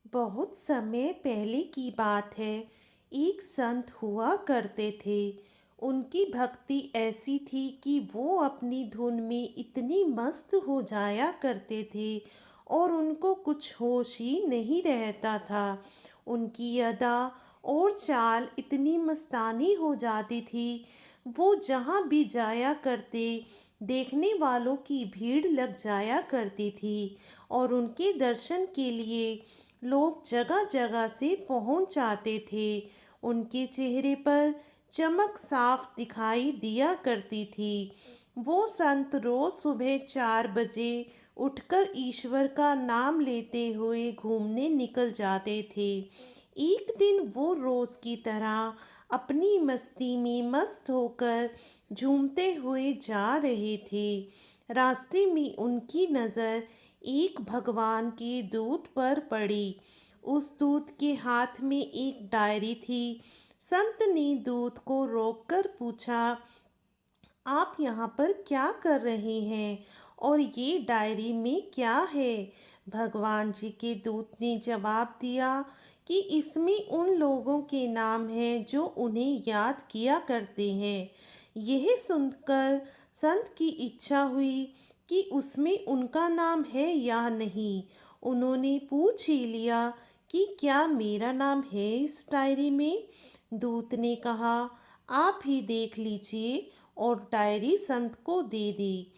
बहुत समय पहले की बात है। एक संत हुआ करते थे। उनकी भक्ति ऐसी थी कि वो अपनी धुन में इतनी मस्त हो जाया करते थे और उनको कुछ होश ही नहीं रहता था। उनकी अदा और चाल इतनी मस्तानी हो जाती थी। वो जहाँ भी जाया करते, देखने वालों की भीड़ लग जाया करती थी और उनके दर्शन के लिए लोग जगह जगह से पहुंच जाते थे। उनके चेहरे पर चमक साफ दिखाई दिया करती थी। वो संत रोज सुबह 4 बजे उठकर ईश्वर का नाम लेते हुए घूमने निकल जाते थे। एक दिन वो रोज की तरह अपनी मस्ती में मस्त होकर झूमते हुए जा रहे थे। रास्ते में उनकी नज़र एक भगवान के दूत पर पड़ी। उस दूत के हाथ में एक डायरी थी। संत ने दूत को रोककर पूछा, आप यहाँ पर क्या कर रहे हैं और ये डायरी में क्या है? भगवान जी के दूत ने जवाब दिया कि इसमें उन लोगों के नाम हैं जो उन्हें याद किया करते हैं। यह सुनकर संत की इच्छा हुई कि उसमें उनका नाम है या नहीं। उन्होंने पूछ ही लिया कि क्या मेरा नाम है इस डायरी में? दूत ने कहा, आप ही देख लीजिए, और डायरी संत को दे दी।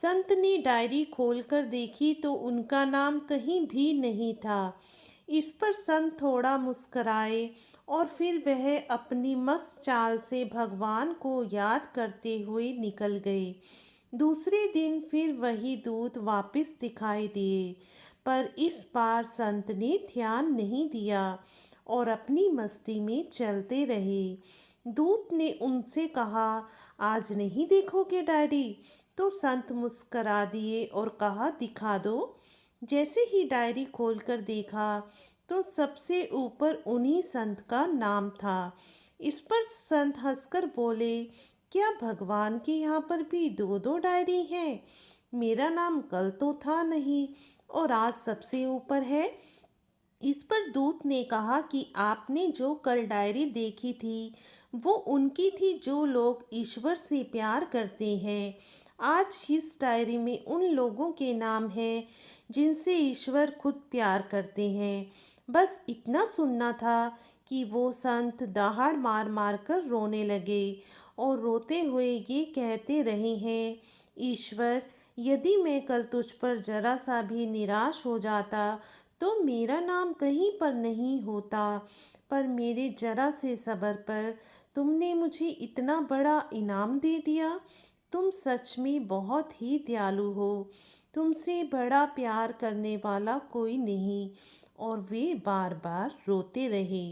संत ने डायरी खोलकर देखी तो उनका नाम कहीं भी नहीं था। इस पर संत थोड़ा मुस्कराए और फिर वह अपनी मस्त चाल से भगवान को याद करते हुए निकल गए। दूसरे दिन फिर वही दूत वापस दिखाई दिए, पर इस बार संत ने ध्यान नहीं दिया और अपनी मस्ती में चलते रहे। दूत ने उनसे कहा, आज नहीं देखोगे डायरी? तो संत मुस्करा दिए और कहा, दिखा दो। जैसे ही डायरी खोलकर देखा तो सबसे ऊपर उन्हीं संत का नाम था। इस पर संत हंसकर बोले, क्या भगवान के यहाँ पर भी दो दो डायरी हैं? मेरा नाम कल तो था नहीं और आज सबसे ऊपर है। इस पर दूत ने कहा कि आपने जो कल डायरी देखी थी वो उनकी थी जो लोग ईश्वर से प्यार करते हैं। आज इस डायरी में उन लोगों के नाम हैं जिनसे ईश्वर खुद प्यार करते हैं। बस इतना सुनना था कि वो संत दहाड़ मार मार कर रोने लगे और रोते हुए ये कहते रहे हैं, ईश्वर, यदि मैं कल तुझ पर जरा सा भी निराश हो जाता तो मेरा नाम कहीं पर नहीं होता, पर मेरे जरा से सब्र पर तुमने मुझे इतना बड़ा इनाम दे दिया। तुम सच में बहुत ही दयालु हो। तुमसे बड़ा प्यार करने वाला कोई नहीं। और वे बार बार रोते रहे।